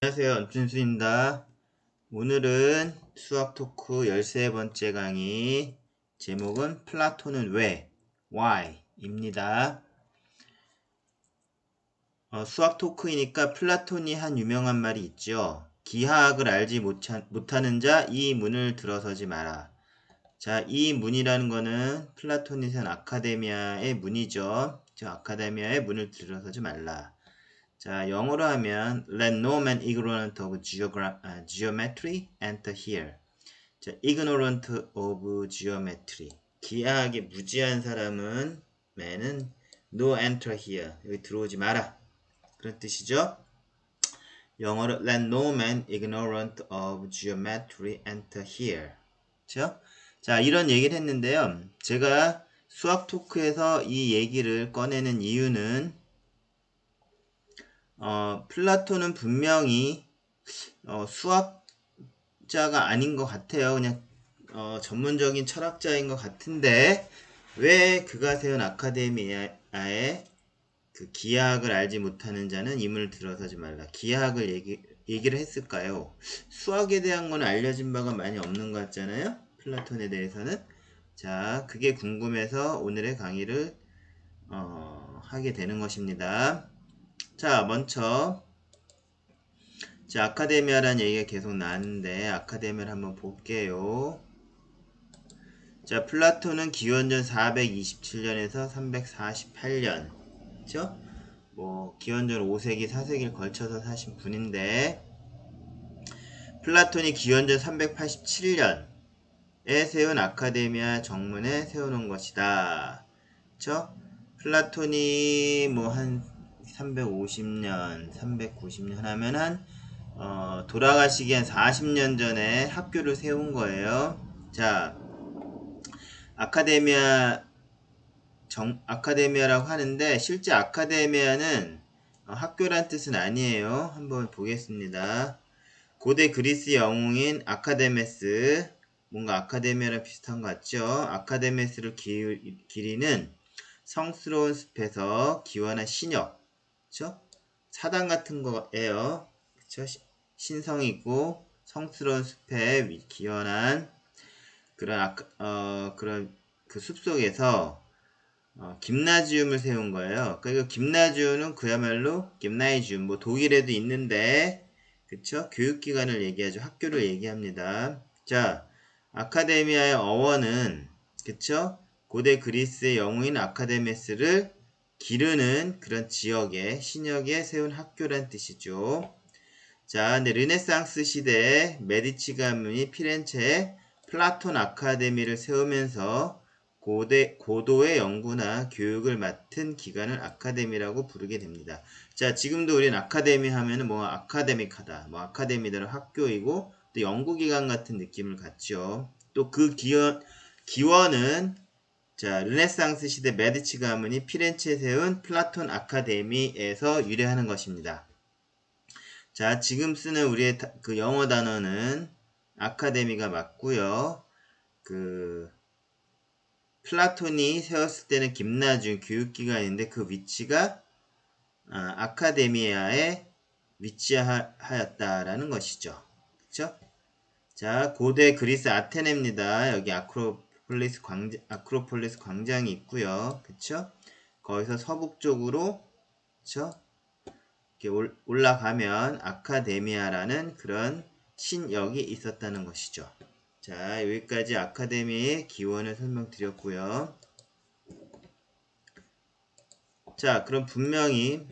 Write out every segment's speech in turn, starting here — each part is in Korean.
안녕하세요. 엄준수입니다. 오늘은 수학 토크 13번째 강의, 제목은 플라톤은 왜? Why입니다. 수학 토크이니까 플라톤이 한 유명한 말이 있죠. 기하학을 알지 못하는 자 이 문을 들어서지 마라. 자, 이 문이라는 거는 플라톤이 세운 아카데미아의 문이죠. 저 아카데미아의 문을 들어서지 말라. 자, 영어로 하면 Let no man ignorant of geometry enter here. 자, ignorant of geometry. 기하학에 무지한 사람은 man은 no enter here. 여기 들어오지 마라. 그런 뜻이죠. 영어로 Let no man ignorant of geometry enter here. 그렇죠? 자, 이런 얘기를 했는데요. 제가 수학 토크에서 이 얘기를 꺼내는 이유는 플라톤은 분명히 수학자가 아닌 것 같아요. 그냥 전문적인 철학자인 것 같은데 왜 그가 세운 아카데미아의 그 기하학을 알지 못하는 자는 이 문을 들어서지 말라. 기하학을 얘기를 했을까요? 수학에 대한 건 알려진 바가 많이 없는 것 같잖아요. 플라톤에 대해서는. 자, 그게 궁금해서 오늘의 강의를 하게 되는 것입니다. 자, 먼저 자, 아카데미아라는 얘기가 계속 나왔는데 아카데미아를 한번 볼게요. 자, 플라톤은 기원전 427년에서 348년 그쵸? 뭐 기원전 5세기, 4세기를 걸쳐서 사신 분인데 플라톤이 기원전 387년에 세운 아카데미아 정문에 세워놓은 것이다. 그쵸? 플라톤이 뭐 한 350년, 390년 하면 돌아가시기 한 40년 전에 학교를 세운 거예요. 자, 아카데미아라고 하는데 실제 아카데미아는 학교란 뜻은 아니에요. 한번 보겠습니다. 고대 그리스 영웅인 아카데메스, 뭔가 아카데미아랑 비슷한 것 같죠? 아카데메스를 기리는 성스러운 숲에서 기원한 신역, 그쵸? 사당 같은 거예요. 그쵸? 신성이고 성스러운 숲에 기원한 그런 그 숲속에서 김나지움을 세운 거예요. 그러니까 김나지움은 그야말로 김나이지움, 뭐 독일에도 있는데, 그쵸? 교육기관을 얘기하죠. 학교를 얘기합니다. 자, 아카데미아의 어원은, 그쵸? 고대 그리스의 영웅인 아카데메스를 기르는 그런 지역에, 신역에 세운 학교란 뜻이죠. 자, 근데 르네상스 시대에 메디치 가문이 피렌체에 플라톤 아카데미를 세우면서 고도의 연구나 교육을 맡은 기관을 아카데미라고 부르게 됩니다. 자, 지금도 우리는 아카데미 하면은 뭐 아카데믹하다, 뭐 아카데미들은 학교이고 또 연구기관 같은 느낌을 갖죠. 또 그 기원은 자, 르네상스 시대 메디치 가문이 피렌체에 세운 플라톤 아카데미에서 유래하는 것입니다. 자, 지금 쓰는 우리의 그 영어 단어는 아카데미가 맞고요. 그 플라톤이 세웠을 때는 김나중 교육기관인데 그 위치가 아카데미아에 위치하였다라는 것이죠. 그쵸? 자, 고대 그리스 아테네입니다. 여기 아크로폴리스 광장이 있고요. 그쵸? 거기서 서북쪽으로 그쵸? 이렇게 올라가면 아카데미아라는 그런 신역이 있었다는 것이죠. 자, 여기까지 아카데미의 기원을 설명드렸고요. 자, 그럼 분명히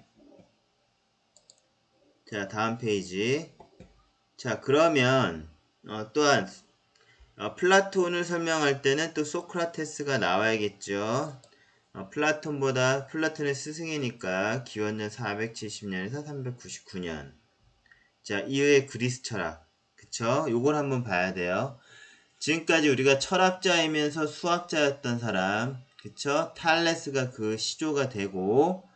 자, 다음 페이지. 자, 그러면 또한 플라톤을 설명할 때는 또 소크라테스가 나와야겠죠. 플라톤의 스승이니까 기원전 470년에서 399년. 자, 이후에 그리스 철학. 그쵸? 요걸 한번 봐야 돼요. 지금까지 우리가 철학자이면서 수학자였던 사람, 그쵸? 탈레스가 그 시조가 되고,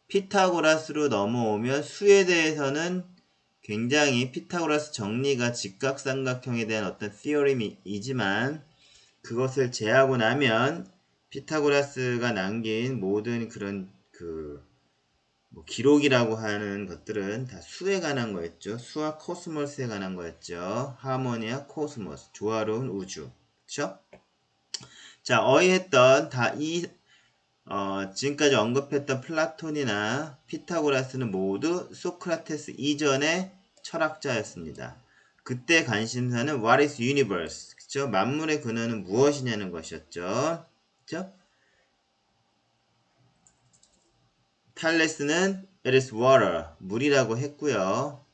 피타고라스로 넘어오면 수에 대해서는 굉장히 피타고라스 정리가 직각삼각형에 대한 어떤 theorem이지만, 그것을 제하고 나면 피타고라스가 남긴 모든 그런 뭐 기록이라고 하는 것들은 다 수에 관한 거였죠. 수와 코스모스에 관한 거였죠. 하모니아 코스모스, 조화로운 우주. 그쵸? 자, 어휘했던 지금까지 언급했던 플라톤이나 피타고라스는 모두 소크라테스 이전의 철학자였습니다. 그때 관심사는 What is universe? 그쵸? 만물의 근원은 무엇이냐는 것이었죠. 그쵸? 탈레스는 It is water, 물이라고 했고요.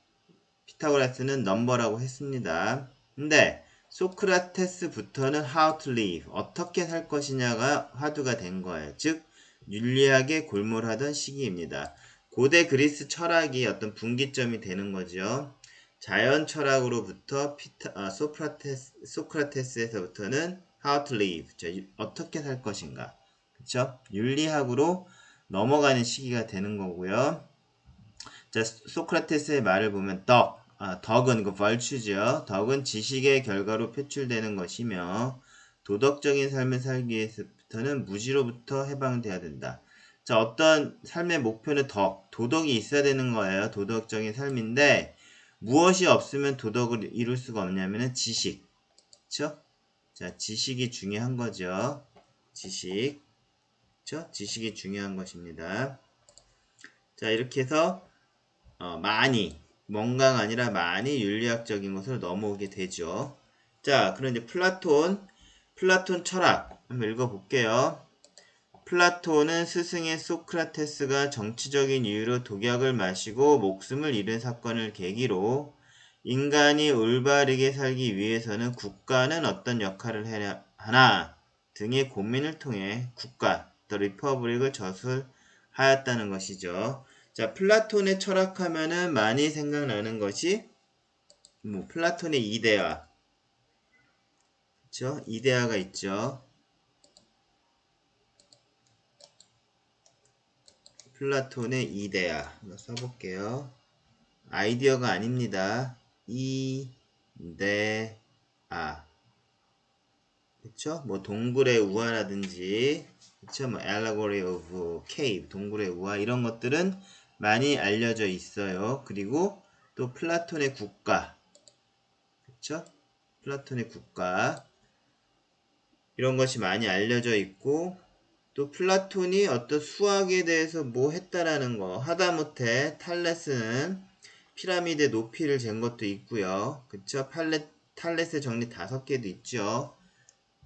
피타고라스는 number라고 했습니다. 근데 소크라테스부터는 how to live, 어떻게 살 것이냐가 화두가 된 거예요. 즉 윤리학에 골몰하던 시기입니다. 고대 그리스 철학이 어떤 분기점이 되는 거죠. 자연 철학으로부터 소크라테스에서부터는 how to live, 어떻게 살 것인가, 그쵸? 윤리학으로 넘어가는 시기가 되는 거고요. 자, 소크라테스의 말을 보면 덕은 그 virtue죠. 덕은 지식의 결과로 표출되는 것이며 도덕적인 삶을 살기 위해서부터는 무지로부터 해방돼야 된다. 자, 어떤 삶의 목표는 도덕이 있어야 되는 거예요. 도덕적인 삶인데 무엇이 없으면 도덕을 이룰 수가 없냐면은 지식. 그쵸? 자, 지식이 중요한 거죠. 지식. 그쵸? 지식이 중요한 것입니다. 자, 이렇게 해서 많이, 뭔가가 아니라 많이 윤리학적인 것으로 넘어오게 되죠. 자, 그럼 이제 플라톤 철학 한번 읽어볼게요. 플라톤은 스승의 소크라테스가 정치적인 이유로 독약을 마시고 목숨을 잃은 사건을 계기로 인간이 올바르게 살기 위해서는 국가는 어떤 역할을 해야 하나 등의 고민을 통해 국가, The Republic을 저술하였다는 것이죠. 자, 플라톤의 철학하면은 많이 생각나는 것이 플라톤의 이데아, 그렇죠? 이데아가 있죠. 플라톤의 이데아 한번 써볼게요. 아이디어가 아닙니다. 이데아, 그렇죠? 뭐 동굴의 우화라든지, 그렇죠? 뭐 Allegory of Cave, 동굴의 우화 이런 것들은 많이 알려져 있어요. 그리고 또 플라톤의 국가, 그렇죠? 플라톤의 국가 이런 것이 많이 알려져 있고 또 플라톤이 어떤 수학에 대해서 뭐 했다라는 거 하다못해 탈레스는 피라미드의 높이를 잰 것도 있고요. 그쵸? 탈레스의 정리 5개도 있죠.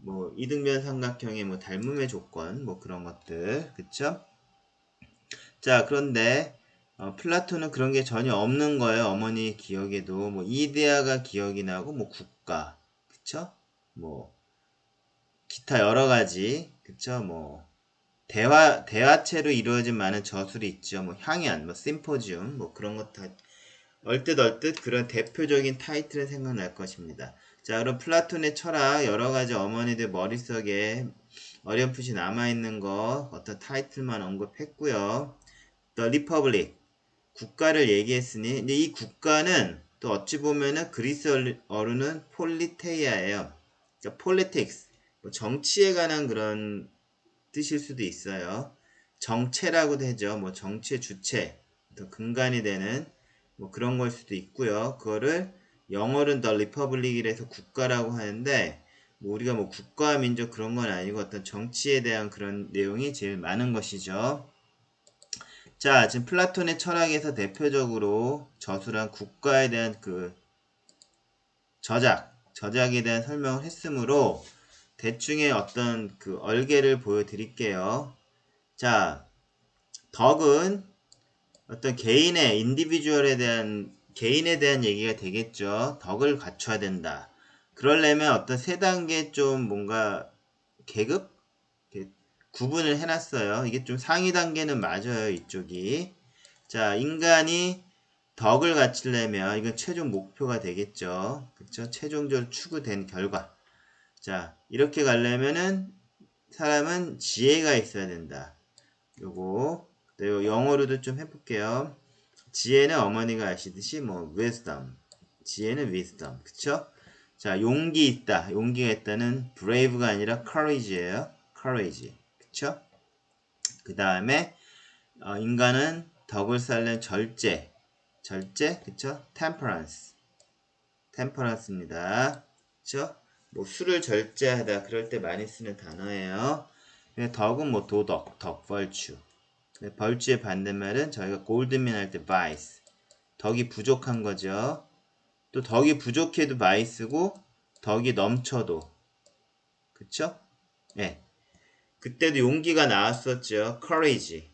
뭐 이등변 삼각형의 뭐 닮음의 조건 뭐 그런 것들 그쵸? 자 그런데 플라톤은 그런 게 전혀 없는 거예요. 어머니 기억에도 뭐 이데아가 기억이 나고 뭐 국가 그쵸? 뭐 기타 여러 가지 그쵸? 뭐 대화체로 이루어진 많은 저술이 있죠. 뭐 향연, 뭐 심포지움, 뭐 그런 것 다 얼뜻 그런 대표적인 타이틀은 생각날 것입니다. 자, 그럼 플라톤의 철학 여러 가지 어머니들 머릿속에 어렴풋이 남아있는 거 어떤 타이틀만 언급했고요. The Republic, 국가를 얘기했으니 이제 이 국가는 또 어찌 보면은 그리스어로는 폴리테이아예요. 그러니까 politics, 뭐 정치에 관한 그런 뜻일 수도 있어요. 정체라고도 하죠. 뭐 정치의 주체, 더 근간이 되는 뭐 그런 걸 수도 있고요. 그거를 영어로는 The Republic이라서 국가라고 하는데 뭐 우리가 뭐 국가 민족 그런 건 아니고 어떤 정치에 대한 그런 내용이 제일 많은 것이죠. 자, 지금 플라톤의 철학에서 대표적으로 저술한 국가에 대한 그 저작에 대한 설명을 했으므로 대충의 어떤 그 얼개를 보여드릴게요. 자, 덕은 어떤 개인에 대한 얘기가 되겠죠. 덕을 갖춰야 된다. 그러려면 어떤 세 단계 좀 뭔가 계급? 이렇게 구분을 해놨어요. 이게 좀 상위 단계는 맞아요, 이쪽이. 자, 인간이 덕을 갖추려면 이건 최종 목표가 되겠죠. 그쵸? 최종적으로 추구된 결과. 자, 이렇게 가려면은 사람은 지혜가 있어야 된다. 요거 영어로도 좀 해볼게요. 지혜는 어머니가 아시듯이 뭐 wisdom, 지혜는 wisdom, 그쵸? 자, 용기 있다. 용기가 있다는 brave가 아니라 courage예요. courage, 그쵸? 그 다음에 인간은 덕을 쌓는 절제, 그쵸? temperance입니다. 그쵸? 뭐 술을 절제하다 그럴 때 많이 쓰는 단어예요. 덕은 뭐 도덕, virtue. virtue의 반대말은 저희가 골드민 할 때 vice. 덕이 부족한 거죠. 또 덕이 부족해도 vice고 덕이 넘쳐도, 그쵸? 예. 그때도 용기가 나왔었죠. courage.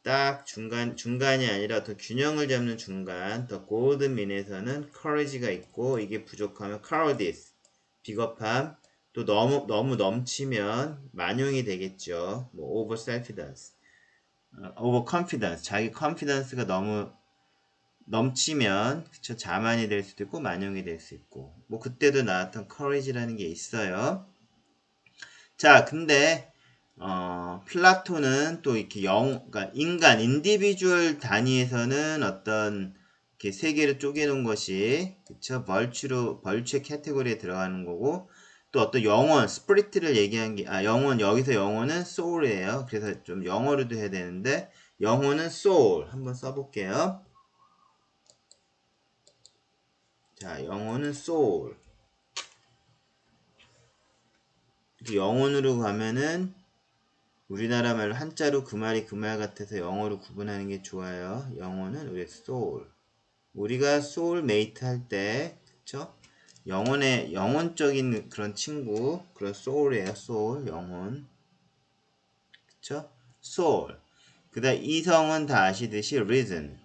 딱 중간이 아니라 더 균형을 잡는 중간, 더 골든민에서는 courage가 있고, 이게 부족하면 cowardice, 비겁함, 또 너무 넘치면 만용이 되겠죠. 뭐 over confidence, over confidence, 자기 confidence가 너무 넘치면, 그쵸, 자만이 될 수도 있고 만용이 될 수 있고, 뭐 그때도 나왔던 courage라는 게 있어요. 자, 근데 플라톤은 또 이렇게 그러니까 인간, 인디비주얼 단위에서는 어떤 이렇게 세계를 쪼개놓은 것이, 그쵸? 벌추의 카테고리에 들어가는 거고, 또 어떤 영혼, 스피리트를 얘기한 게, 여기서 영혼은 soul이에요. 그래서 좀 영어로도 해야 되는데, 영혼은 soul. 한번 써볼게요. 자, 영혼은 soul. 영혼으로 가면은, 우리나라 말로 한자로 그 말이 그 말 같아서 영어로 구분하는 게 좋아요. 영혼은 우리의 soul. 우리가 soulmate 할 때, 그쵸? 영혼적인 그런 친구, 그런 soul이에요. soul, 영혼. 그쵸? soul. 그 다음 이성은 다 아시듯이 reason.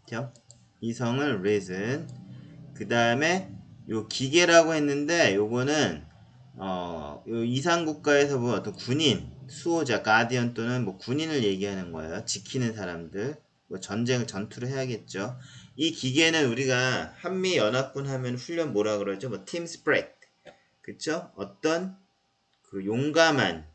그쵸? 이성은 reason. 그 다음에 요 기계라고 했는데 요거는 요 이상국가에서 뭐 어떤 군인, 수호자, 가디언 또는 뭐 군인을 얘기하는 거예요. 지키는 사람들. 뭐 전투를 해야겠죠. 이 기계는 우리가 한미 연합군 하면 훈련 뭐라 그러죠? 뭐 팀 스프릿. 그쵸? 어떤 그 용감한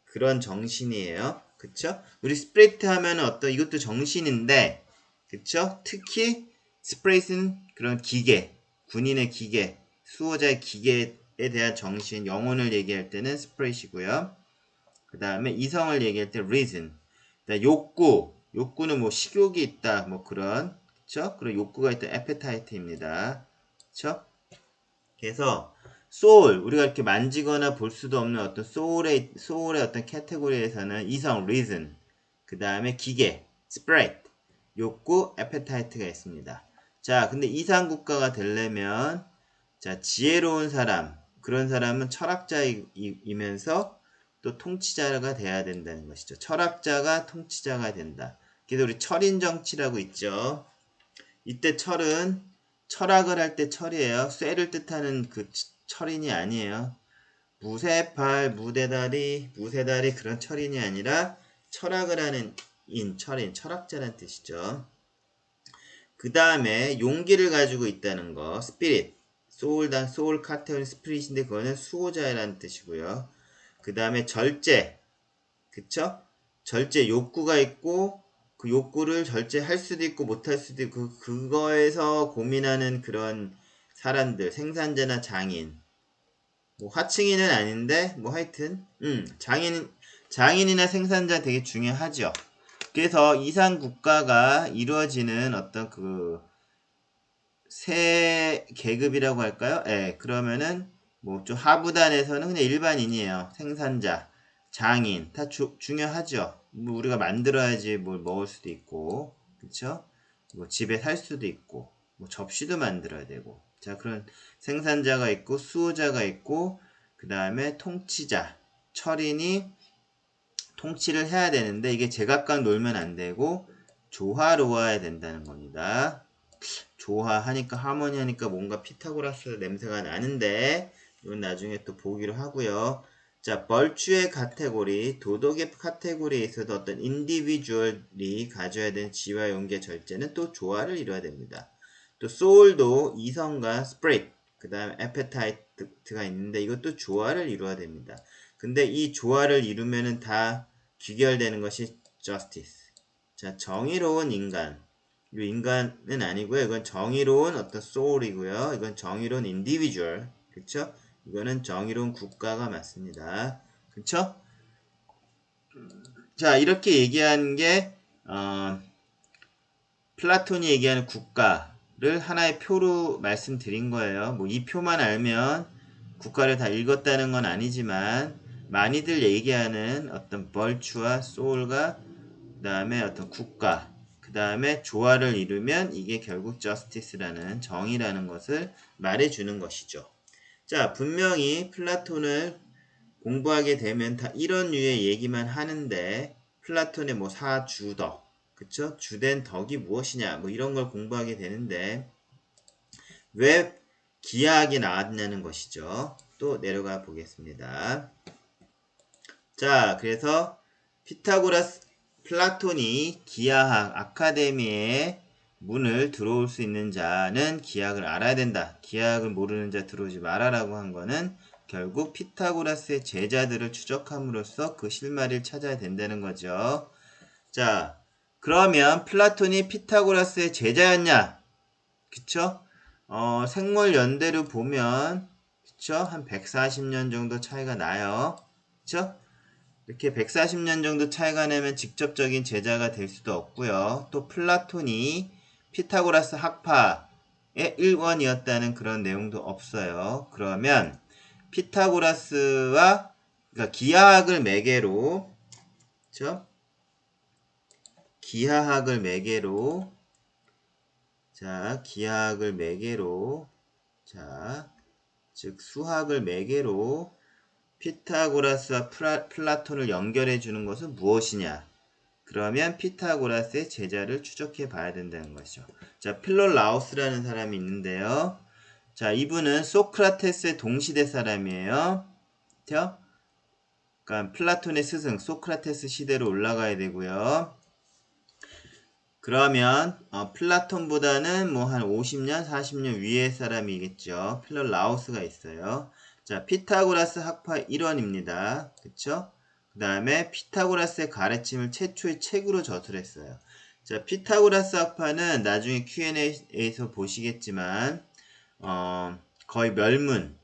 그런 정신이에요. 그쵸? 우리 스프리트 하면 이것도 정신인데, 그쵸? 특히 스프릿은 그런 기계, 군인의 기계, 수호자의 기계에 대한 정신, 영혼을 얘기할 때는 스프릿이고요. 그 다음에 이성을 얘기할 때 reason. 욕구는 뭐 식욕이 있다, 뭐 그런, 그쵸? 그런 욕구가 있다, appetite입니다. 그쵸? 그래서 soul, 우리가 이렇게 만지거나 볼 수도 없는 어떤 soul의 어떤 카테고리에서는 이성, reason, 그 다음에 기계, spirit, 욕구, appetite가 있습니다. 자, 근데 이상 국가가 되려면, 자, 지혜로운 사람, 그런 사람은 철학자이면서 또 통치자가 돼야 된다는 것이죠. 철학자가 통치자가 된다. 그래서 우리 철인정치라고 있죠. 이때 철학을 할 때 철이에요. 쇠를 뜻하는 그 철인이 아니에요. 무쇠팔, 무쇠다리 그런 철인이 아니라 철학을 하는 철학자라는 뜻이죠. 그 다음에 용기를 가지고 있다는 거, 스피릿, 소울 카테고리 스피릿인데 그거는 수호자라는 뜻이고요. 그 다음에 절제, 그쵸? 절제 욕구가 있고 그 욕구를 절제할 수도 있고 못할 수도 있고 그거에서 고민하는 그런 사람들, 생산자나 장인, 뭐 화층인은 아닌데 뭐 하여튼 장인이나 생산자 되게 중요하죠. 그래서 이상 국가가 이루어지는 어떤 그 세 계급이라고 할까요? 예, 그러면은 뭐 좀 하부단에서는 그냥 일반인이에요. 생산자, 장인 다 중요하죠. 뭐 우리가 만들어야지 뭘 먹을 수도 있고, 그쵸? 뭐 집에 살 수도 있고, 뭐 접시도 만들어야 되고. 자, 그런 생산자가 있고 수호자가 있고, 그 다음에 통치자, 철인이 통치를 해야 되는데 이게 제각각 놀면 안 되고 조화로워야 된다는 겁니다. 조화하니까 하모니하니까 뭔가 피타고라스 냄새가 나는데 이건 나중에 또 보기로 하고요. 자, 벌추의 카테고리, 도덕의 카테고리에 있어서 어떤 인디비주얼이 가져야 되는 지와 용기의 절제는 또 조화를 이뤄야 됩니다. 또 소울도 이성과 스프릿, 그 다음에 에페타이트가 있는데 이것도 조화를 이루어야 됩니다. 근데 이 조화를 이루면은 다 귀결되는 것이 justice. 자, 정의로운 인간. 이 인간은 아니고요. 이건 정의로운 어떤 soul이고요. 이건 정의로운 individual. 그쵸? 이거는 정의로운 국가가 맞습니다. 그쵸? 자, 이렇게 얘기한 게 플라톤이 얘기하는 국가를 하나의 표로 말씀드린 거예요. 뭐 이 표만 알면 국가를 다 읽었다는 건 아니지만 많이들 얘기하는 어떤 벌추와 소울과 그 다음에 어떤 국가 그 다음에 조화를 이루면 이게 결국 저스티스라는 정의라는 것을 말해주는 것이죠. 자, 분명히 플라톤을 공부하게 되면 다 이런 류의 얘기만 하는데 플라톤의 뭐 사주덕, 그쵸? 주된 덕이 무엇이냐 뭐 이런 걸 공부하게 되는데 왜 기하학이 나왔냐는 것이죠. 또 내려가 보겠습니다. 자, 그래서 피타고라스 플라톤이 기하학 아카데미에 문을 들어올 수 있는 자는 기하학을 알아야 된다. 기하학을 모르는 자 들어오지 말아라고 한 거는 결국 피타고라스의 제자들을 추적함으로써 그 실마리를 찾아야 된다는 거죠. 자, 그러면 플라톤이 피타고라스의 제자였냐? 그쵸? 생물 연대로 보면 그쵸? 한 140년 정도 차이가 나요. 그쵸? 이렇게 140년 정도 차이가 나면 직접적인 제자가 될 수도 없고요. 또 플라톤이 피타고라스 학파의 일원이었다는 그런 내용도 없어요. 그러면 피타고라스와 그러니까 기하학을 매개로 그렇죠? 기하학을 매개로 자, 기하학을 매개로 자, 즉 수학을 매개로 피타고라스와 플라톤을 연결해 주는 것은 무엇이냐? 그러면 피타고라스의 제자를 추적해 봐야 된다는 것이죠. 자, 필로라우스라는 사람이 있는데요. 자, 이분은 소크라테스의 동시대 사람이에요. 그렇죠? 그러니까 플라톤의 스승 소크라테스 시대로 올라가야 되고요. 그러면 플라톤보다는 뭐 한 50년, 40년 위의 사람이겠죠. 필로라우스가 있어요. 자, 피타고라스 학파 일원입니다. 그쵸? 그 다음에 피타고라스의 가르침을 최초의 책으로 저술했어요. 자, 피타고라스 학파는 나중에 Q&A에서 보시겠지만 거의 멸문,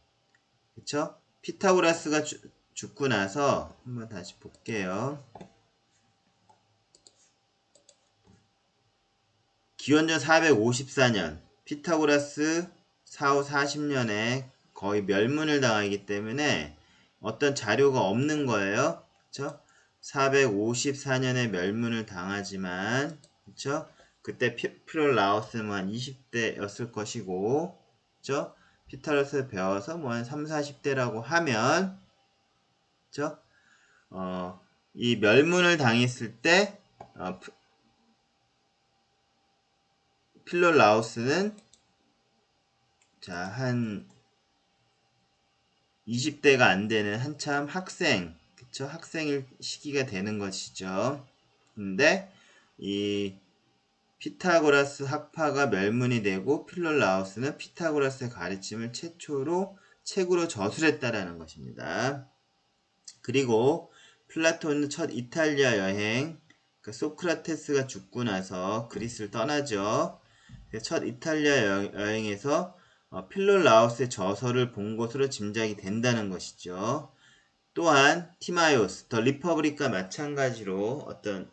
그쵸? 피타고라스가 죽고 나서 한번 다시 볼게요. 기원전 454년 피타고라스 사후 40년에 거의 멸문을 당하기 때문에 어떤 자료가 없는 거예요. 그쵸? 454년에 멸문을 당하지만 그쵸? 그때 필로라우스는 뭐 한 20대였을 것이고 그쵸? 피타고라스를 배워서 뭐 한 3, 40대라고 하면 그쵸? 이 멸문을 당했을 때 필로라우스는 자, 한 20대가 안 되는 한참 학생, 그쵸? 학생일 시기가 되는 것이죠. 근데 이 피타고라스 학파가 멸문이 되고 필로라우스는 피타고라스의 가르침을 최초로 책으로 저술했다라는 것입니다. 그리고 플라톤은 첫 이탈리아 여행, 그러니까 소크라테스가 죽고 나서 그리스를 떠나죠. 첫 이탈리아 여행에서 필로라우스의 저서를 본 것으로 짐작이 된다는 것이죠. 또한 티마이오스, 더 리퍼블릭과 마찬가지로 어떤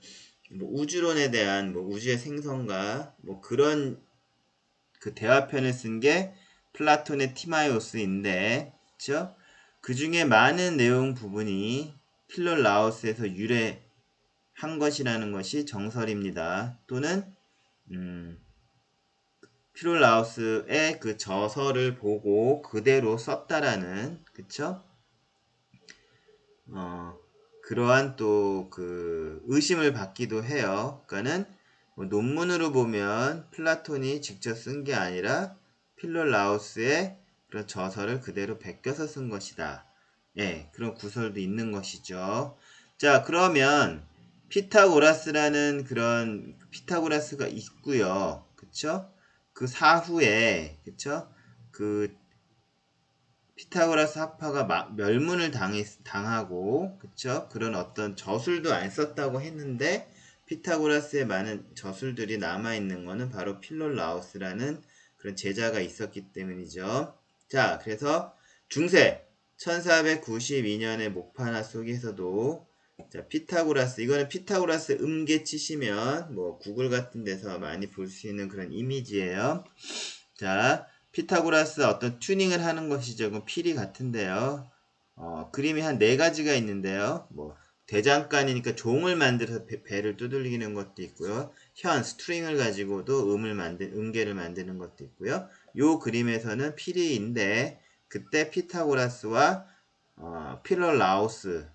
뭐 우주론에 대한 뭐 우주의 생성과 뭐 그런 그 대화편을 쓴 게 플라톤의 티마이오스인데, 그렇죠? 그 중에 많은 내용 부분이 필로라우스에서 유래한 것이라는 것이 정설입니다. 또는 필로라우스의 그 저서를 보고 그대로 썼다라는 그쵸? 그러한 또 그 의심을 받기도 해요. 그러니까는 뭐 논문으로 보면 플라톤이 직접 쓴 게 아니라 필로라우스의 그런 저서를 그대로 베껴서 쓴 것이다. 예, 그런 구설도 있는 것이죠. 자, 그러면 피타고라스라는 그런 피타고라스가 있고요. 그쵸? 그 사후에 그쵸? 그 피타고라스 학파가 멸문을 당하고 그쵸? 그런 어떤 저술도 안 썼다고 했는데 피타고라스의 많은 저술들이 남아있는 것은 바로 필로라우스라는 그런 제자가 있었기 때문이죠. 자, 그래서 중세 1492년의 목판화 속에서도 자, 피타고라스. 이거는 피타고라스 음계 치시면 뭐 구글 같은 데서 많이 볼 수 있는 그런 이미지예요. 자, 피타고라스 어떤 튜닝을 하는 것이죠. 그럼 필이 같은데요. 그림이 한 4가지가 있는데요. 뭐 대장간이니까 종을 만들어서 배를 두들기는 것도 있고요. 스트링을 가지고도 음계를 만드는 것도 있고요. 요 그림에서는 필이인데 그때 피타고라스와 필로라우스가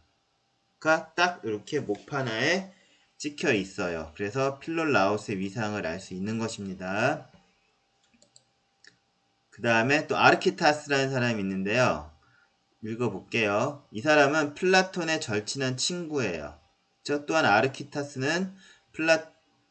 딱 이렇게 목판화에 찍혀 있어요. 그래서 필로라우스의 위상을 알 수 있는 것입니다. 그 다음에 또 아르키타스라는 사람이 있는데요. 읽어볼게요. 이 사람은 플라톤의 절친한 친구예요. 저 또한 아르키타스는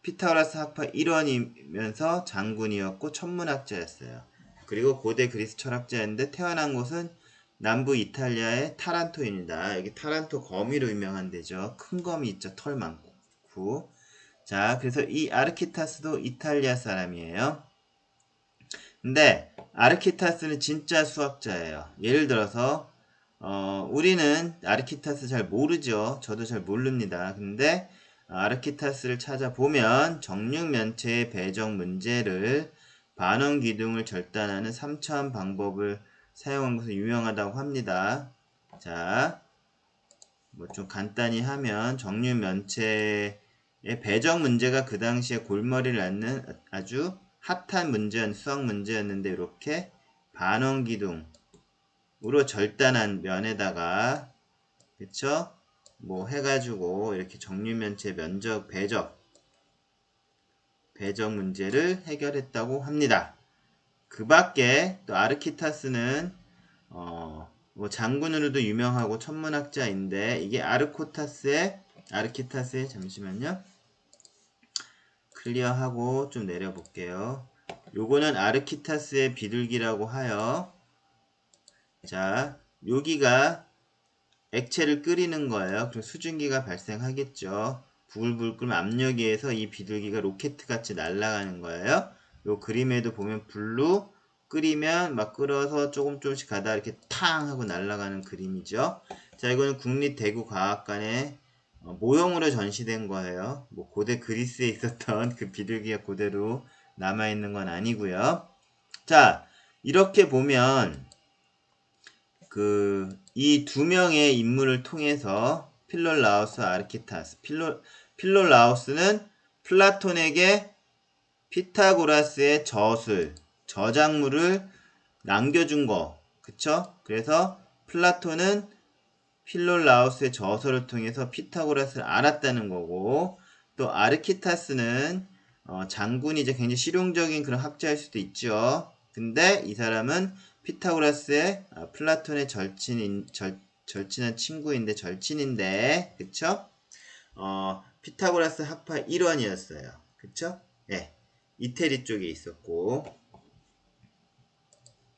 피타고라스 학파 일원이면서 장군이었고 천문학자였어요. 그리고 고대 그리스 철학자였는데 태어난 곳은 남부 이탈리아의 타란토입니다. 여기 타란토 거미로 유명한 데죠. 큰 거미 있죠. 털 많고. 자, 그래서 이 아르키타스도 이탈리아 사람이에요. 근데 아르키타스는 진짜 수학자예요. 예를 들어서 우리는 아르키타스 잘 모르죠. 저도 잘 모릅니다. 근데 아르키타스를 찾아보면 정육면체의 배적 문제를 반원 기둥을 절단하는 3차원 방법을 사용한 것은 유명하다고 합니다. 자, 뭐 좀 간단히 하면 정육면체의 배적 문제가 그 당시에 골머리를 앓는 아주 핫한 수학 문제였는데 이렇게 반원 기둥으로 절단한 면에다가 그쵸? 뭐 해가지고 이렇게 정육면체 배적 문제를 해결했다고 합니다. 그 밖에 또 아르키타스는 뭐 장군으로도 유명하고 천문학자인데 이게 아르키타스의 잠시만요. 클리어하고 좀 내려볼게요. 요거는 아르키타스의 비둘기라고 하여 자 여기가 액체를 끓이는 거예요. 그럼 수증기가 발생하겠죠. 부글부글 끓으면 압력에 의해서 이 비둘기가 로켓 같이 날아가는 거예요. 요 그림에도 보면 불로 끓이면 막 끓어서 조금씩 가다 이렇게 탕 하고 날아가는 그림이죠. 자, 이거는 국립대구과학관에 모형으로 전시된 거예요. 뭐 고대 그리스에 있었던 그 비둘기가 그대로 남아있는 건 아니고요. 자, 이렇게 보면 이 두 명의 인물을 통해서 필로라우스, 아르키타스. 필로라우스는 플라톤에게 피타고라스의 저작물을 남겨준 거. 그쵸? 그래서 플라톤은 필로라우스의 저서를 통해서 피타고라스를 알았다는 거고, 또 아르키타스는 장군이자 굉장히 실용적인 그런 학자일 수도 있죠. 근데 이 사람은 피타고라스의 플라톤의 절친한 친구인데 절친인데 그쵸? 피타고라스 학파 일원이었어요. 그쵸? 예. 이태리 쪽에 있었고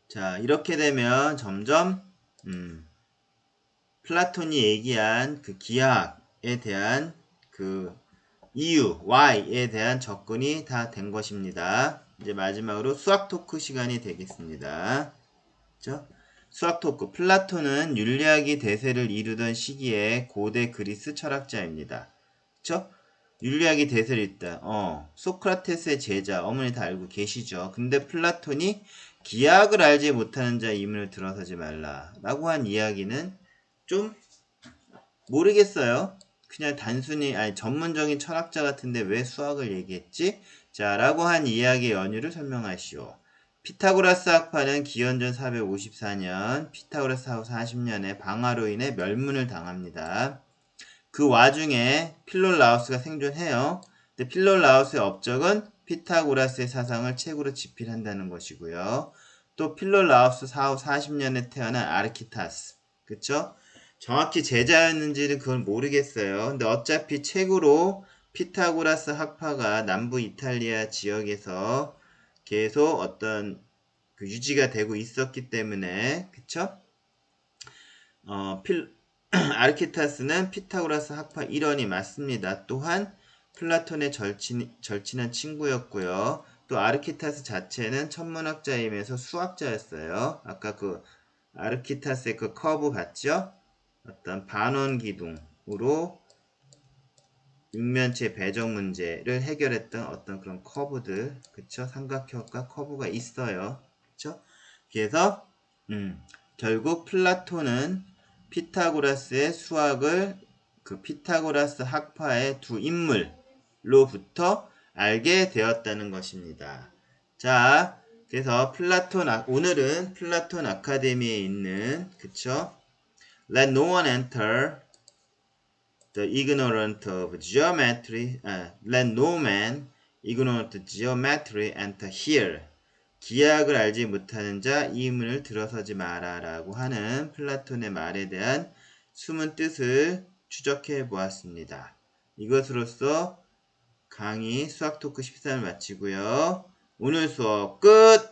자 이렇게 되면 점점 플라톤이 얘기한 그 기하학에 대한 그 이유, why에 대한 접근이 다 된 것입니다. 이제 마지막으로 수학 토크 시간이 되겠습니다. 그렇죠? 수학 토크. 플라톤은 윤리학이 대세를 이루던 시기에 고대 그리스 철학자입니다. 그렇죠? 윤리학이 대세를 잇다. 소크라테스의 제자, 어머니 다 알고 계시죠? 근데 플라톤이 기하학을 알지 못하는 자의 이문을 들어서지 말라. 라고 한 이야기는 좀 모르겠어요. 그냥 단순히 전문적인 철학자 같은데 왜 수학을 얘기했지? 자, 라고 한 이야기의 연유를 설명하시오. 피타고라스 학파는 기원전 454년, 피타고라스 사후 40년에 방화로 인해 멸문을 당합니다. 그 와중에 필로라우스가 생존해요. 근데 필로라우스의 업적은 피타고라스의 사상을 책으로 집필한다는 것이고요. 또 필로라우스 사후 40년에 태어난 아르키타스, 그쵸? 정확히 제자였는지는 그건 모르겠어요. 근데 어차피 책으로 피타고라스 학파가 남부 이탈리아 지역에서 계속 어떤 유지가 되고 있었기 때문에 그쵸? 아르키타스는 피타고라스 학파 일원이 맞습니다. 또한 플라톤의 절친한 친구였고요. 또 아르키타스 자체는 천문학자이면서 수학자였어요. 아까 아르키타스의 그 커브 봤죠? 어떤 반원 기둥으로 육면체 배적 문제를 해결했던 어떤 그런 커브들, 그쵸? 삼각형과 커브가 있어요. 그쵸? 그래서 결국 플라톤은 피타고라스의 수학을 그 피타고라스 학파의 두 인물로부터 알게 되었다는 것입니다. 자, 그래서 오늘은 플라톤 아카데미에 있는, 그쵸? Let no one enter the ignorant of geometry, let no man ignorant of geometry enter here. 기하학을 알지 못하는 자 이 문을 들어서지 마라 라고 하는 플라톤의 말에 대한 숨은 뜻을 추적해 보았습니다. 이것으로써 강의 수학 토크 13을 마치고요. 오늘 수업 끝!